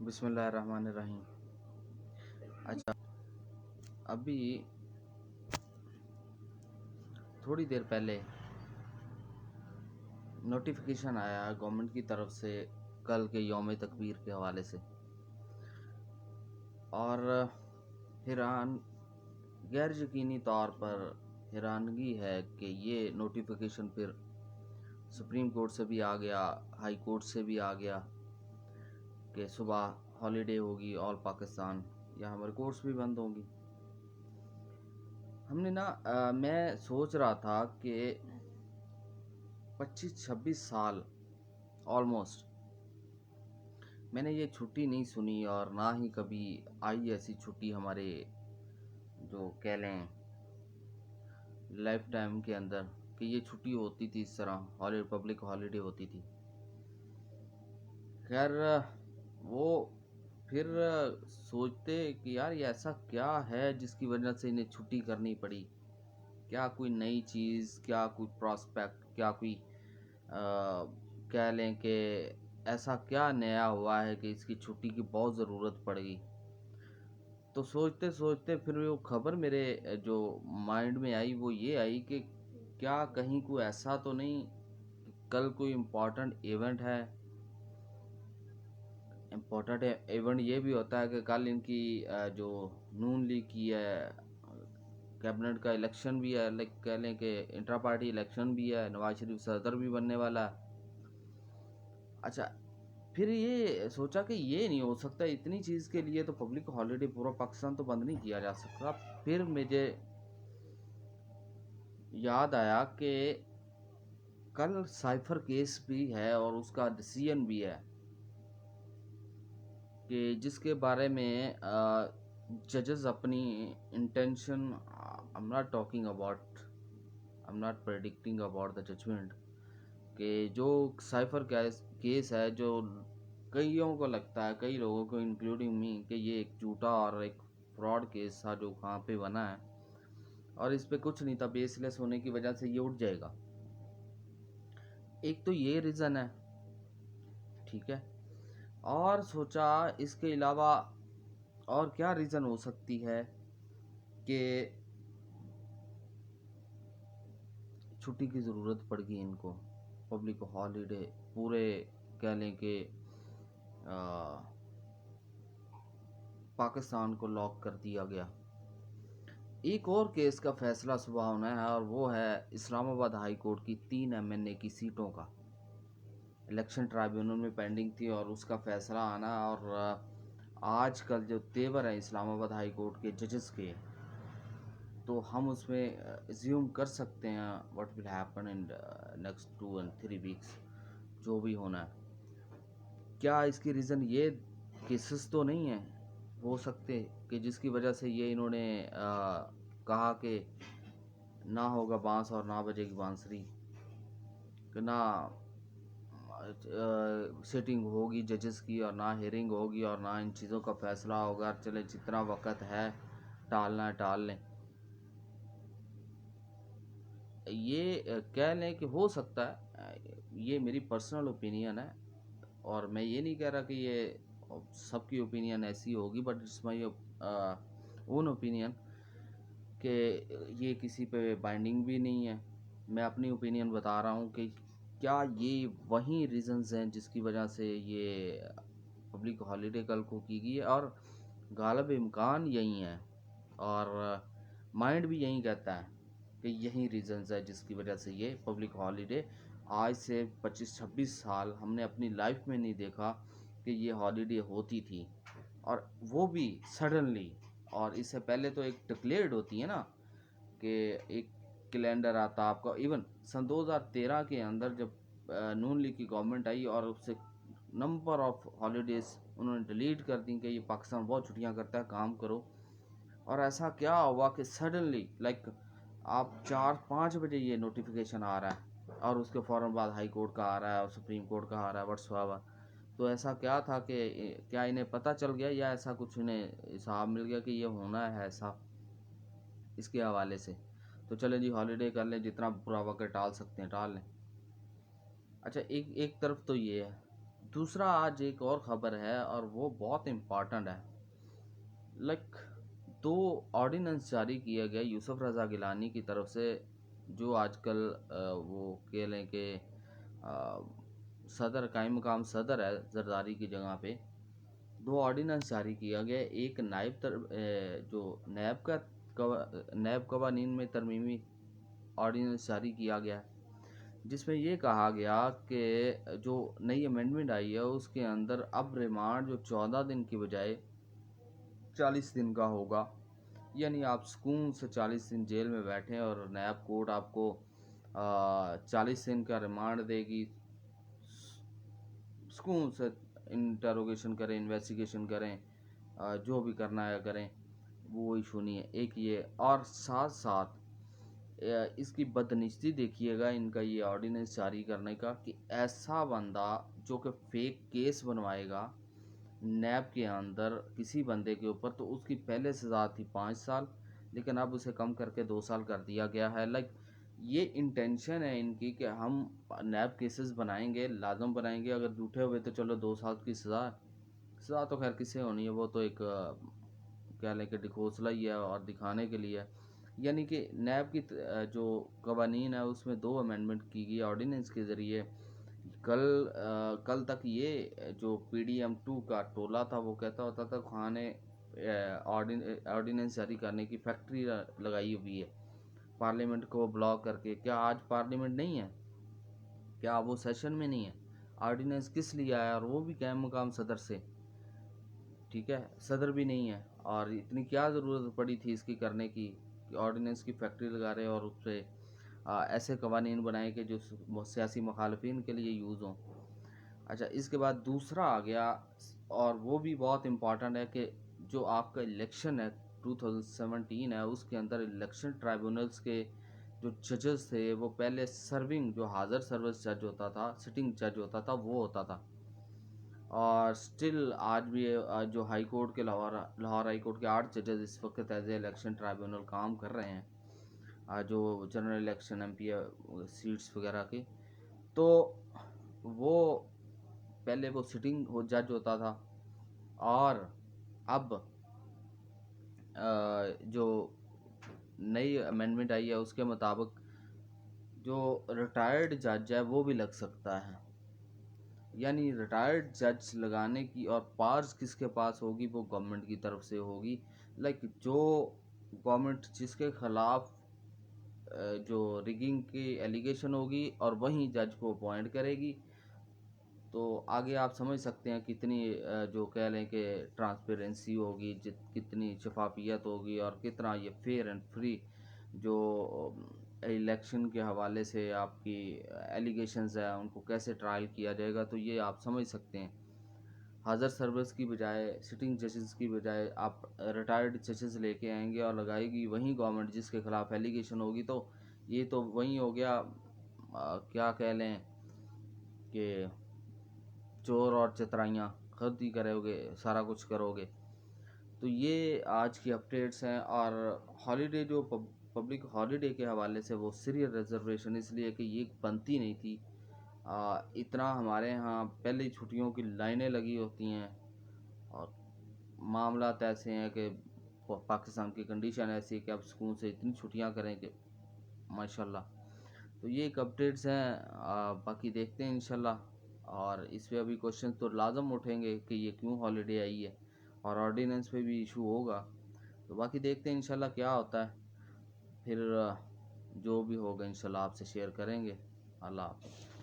बिस्मिल्लाहिर्रहमानिर्रहीम। अच्छा, अभी थोड़ी देर पहले नोटिफिकेशन आया गवर्नमेंट की तरफ से कल के यौम तकबीर के हवाले से, और हैरान गैर यकीनी तौर पर हैरानगी है कि ये नोटिफिकेशन फिर सुप्रीम कोर्ट से भी आ गया, हाई कोर्ट से भी आ गया कि सुबह हॉलीडे होगी ऑल पाकिस्तान, या हमारे कोर्ट्स भी बंद होंगी। हमने मैं सोच रहा था कि 25-26 साल ऑलमोस्ट मैंने ये छुट्टी नहीं सुनी, और ना ही कभी आई ऐसी छुट्टी हमारे जो कह लें लाइफ टाइम के अंदर कि ये छुट्टी होती थी, इस तरह हॉलीडे पब्लिक हॉलीडे होती थी। खैर, वो फिर सोचते कि यार ये ऐसा क्या है जिसकी वजह से इन्हें छुट्टी करनी पड़ी। क्या कोई नई चीज़, क्या कोई प्रॉस्पेक्ट, क्या कोई कह लें कि ऐसा क्या नया हुआ है कि इसकी छुट्टी की बहुत ज़रूरत पड़ गई। तो सोचते सोचते फिर वो खबर मेरे जो माइंड में आई वो ये आई कि क्या कहीं कोई ऐसा तो नहीं कि कल कोई इम्पोर्टेंट इवेंट है। इम्पोर्टेंट इवेंट ये भी होता है कि कल इनकी जो नून लीग की है कैबिनेट का इलेक्शन भी है, लाइक कह लें कि इंट्रा पार्टी इलेक्शन भी है, नवाज शरीफ सदर भी बनने वाला है। अच्छा, फिर ये सोचा कि ये नहीं हो सकता, इतनी चीज़ के लिए तो पब्लिक हॉलीडे पूरा पाकिस्तान तो बंद नहीं किया जा सकता। फिर मुझे याद आया कि कल साइफर केस भी है और उसका डिसीजन भी है कि जिसके बारे में जजेस अपनी intention, I am not predicting about the judgment, कि जो साइफर केस है जो कईयों को लगता है, कई लोगों को इंक्लूडिंग मी, कि ये एक झूठा और एक फ्रॉड केस था जो वहाँ पे बना है और इस पे कुछ नहीं था, बेसलेस होने की वजह से ये उठ जाएगा। एक तो ये रीज़न है, ठीक है। और सोचा इसके अलावा और क्या रीज़न हो सकती है कि छुट्टी की ज़रूरत पड़ गई इनको, पब्लिक हॉलीडे पूरे कह लें कि पाकिस्तान को लॉक कर दिया गया। एक और केस का फैसला सुबह होना है और वो है इस्लामाबाद हाई कोर्ट की 3 एमएनए की सीटों का। इलेक्शन ट्राइब्यूनल में पेंडिंग थी और उसका फैसला आना, और आजकल जो तेवर है इस्लामाबाद हाई कोर्ट के जजेस के, तो हम उसमें एज्यूम कर सकते हैं what will happen in next 2 and 3 weeks, जो भी होना है। क्या इसकी रीज़न ये केसेस तो नहीं है हो सकते कि जिसकी वजह से ये इन्होंने कहा कि ना होगा बांस और ना बजेगी बांसुरी, कि ना सिटिंग होगी जजेस की और ना हियरिंग होगी और ना इन चीज़ों का फैसला होगा, चले जितना वक्त है टालना है टाल लें। ये कह लें कि हो सकता है, ये मेरी पर्सनल ओपिनियन है और मैं ये नहीं कह रहा कि ये सबकी ओपिनियन ऐसी होगी, but it's my own opinion कि ये किसी पे बाइंडिंग भी नहीं है। मैं अपनी ओपिनियन बता रहा हूँ कि क्या ये वही रीज़न्स हैं जिसकी वजह से ये पब्लिक हॉलीडे कल को की गई है, और गालिब इम्कान यही है और माइंड भी यही कहता है कि यही रीज़न्स है जिसकी वजह से ये पब्लिक हॉलीडे आज से 25-26 साल हमने अपनी लाइफ में नहीं देखा कि ये हॉलीडे होती थी, और वो भी सडनली। और इससे पहले तो एक डिक्लेयर्ड होती है ना कि एक कैलेंडर आता आपका। इवन सन 2013 के अंदर जब नून लीग की गवर्नमेंट आई और उससे नंबर ऑफ हॉलीडेज़ उन्होंने डिलीट कर दी कि ये पाकिस्तान बहुत छुट्टियां करता है, काम करो। और ऐसा क्या हुआ कि सडनली लाइक आप 4-5 बजे ये नोटिफिकेशन आ रहा है और उसके फ़ौरन बाद हाई कोर्ट का आ रहा है और सुप्रीम कोर्ट का आ रहा है व्हाट्सएवर। तो ऐसा क्या था कि क्या इन्हें पता चल गया या ऐसा कुछ इन्हें हिसाब मिल गया कि ये होना है ऐसा, इसके हवाले से तो चलें जी हॉलीडे कर लें, जितना बुरा वक्त टाल सकते हैं टाल लें। अच्छा, एक एक तरफ तो ये है, दूसरा आज एक और ख़बर है और वो बहुत इम्पॉर्टेंट है। लाइक 2 ऑर्डिनेंस जारी किया गया यूसुफ रज़ा गिलानी की तरफ से, जो आजकल वो कह लें कि सदर कायम मकाम सदर है जरदारी की जगह पे। 2 ऑर्डिनेंस जारी किया गया। एक जो नैब कवानीन में तरमीमी ऑर्डिनेंस जारी किया गया, जिसमें ये कहा गया कि जो नई अमेंडमेंट आई है उसके अंदर अब रिमांड जो 14 दिन की बजाय 40 दिन का होगा। यानी आप सुकून से 40 दिन जेल में बैठें और नैब कोर्ट आपको 40 दिन का रिमांड देगी। सुकून से इंटरोगेशन करें, इन्वेस्टिगेशन करें, जो भी करना है करें, वो इशू नहीं है। एक ये, और साथ साथ इसकी बदनिस्ती देखिएगा इनका ये ऑर्डिनेंस जारी करने का, कि ऐसा बंदा जो कि फेक केस बनवाएगा नैब के अंदर किसी बंदे के ऊपर, तो उसकी पहले सज़ा थी 5 साल, लेकिन अब उसे कम करके 2 साल कर दिया गया है। लाइक ये इंटेंशन है इनकी कि हम नैब केसेस बनाएंगे, लाजम बनाएंगे, अगर झूठे हुए तो चलो 2 साल की सज़ा तो खैर किसे होनी है, वो तो एक क्या लें कि दिखोसला ही है और दिखाने के लिए है। यानी कि नैब की जो कवानीन है उसमें 2 अमेंडमेंट की गई ऑर्डिनेंस के ज़रिए। कल तक ये जो PDM2 का टोला था वो कहता होता था खान ने ऑर्डिनेंस जारी करने की फैक्ट्री लगाई हुई है पार्लियामेंट को ब्लॉक करके। क्या आज पार्लियामेंट नहीं है? क्या वो सेशन में नहीं है? ऑर्डिनेंस किस लिए आया, और वो भी कायम मकाम सदर से। ठीक है, सदर भी नहीं है, और इतनी क्या ज़रूरत पड़ी थी इसकी करने की कि ऑर्डिनेंस की फैक्ट्री लगा रहे और उस पर ऐसे कवानीन बनाए कि जो सियासी मुखालफिन के लिए यूज़ हों। अच्छा, इसके बाद दूसरा आ गया, और वो भी बहुत इम्पॉर्टेंट है, कि जो आपका इलेक्शन है 2017 है, उसके अंदर इलेक्शन ट्राइब्यूनल्स के जो जजेस थे वो पहले सर्विंग जो हाज़र सर्विस जज होता था, सिटिंग जज होता था, वो होता था। और स्टिल आज भी जो हाई कोर्ट के लाहौर हाई कोर्ट के 8 जजेस इस वक्त एज ए इलेक्शन ट्राइब्यूनल काम कर रहे हैं, जो जनरल इलेक्शन MP सीट्स वगैरह के। तो वो पहले वो सिटिंग हो जज होता था, और अब जो नई अमेंडमेंट आई है उसके मुताबिक जो रिटायर्ड जज है वो भी लग सकता है। यानी रिटायर्ड जज लगाने की और पावर्स किसके पास होगी, वो गवर्नमेंट की तरफ से होगी। लाइक जो गवर्नमेंट जिसके खिलाफ जो रिगिंग की एलिगेशन होगी और वहीं जज को अपॉइंट करेगी। तो आगे आप समझ सकते हैं कितनी जो कह लें कि ट्रांसपेरेंसी होगी, कितनी शफाफियत होगी, और कितना ये फेयर एंड फ्री जो इलेक्शन के हवाले से आपकी एलिगेशंस है उनको कैसे ट्रायल किया जाएगा। तो ये आप समझ सकते हैं, हाज़र सर्विस की बजाय, सिटिंग जजेस की बजाय आप रिटायर्ड जजेस लेके आएंगे और लगाएगी वहीं गवर्नमेंट जिसके खिलाफ एलिगेशन होगी। तो ये तो वहीं हो गया, क्या कह लें कि चोर और चतराइयाँ खुद ही करोगे, सारा कुछ करोगे। तो ये आज की अपडेट्स हैं। और हॉलीडे जो पब्लिक हॉलीडे के हवाले से वो सीरियल रिजर्वेशन इसलिए कि ये बनती नहीं थी। इतना हमारे यहाँ पहले ही छुट्टियों की लाइनें लगी होती हैं, और मामला ऐसे हैं कि पाकिस्तान की कंडीशन ऐसी है कि अब सुकून से इतनी छुट्टियां करें कि माशाल्लाह। तो ये एक अपडेट्स हैं, बाकी देखते हैं इंशाल्लाह। और इस पे अभी क्वेश्चन तो लाजम उठेंगे कि ये क्यों हॉलीडे आई है, और ऑर्डिनेंस पे भी इशू होगा। तो बाकी देखते हैं इंशाल्लाह क्या होता है। फिर जो भी होगा इंशाल्लाह आपसे शेयर करेंगे। अल्लाह हाफ़िज़।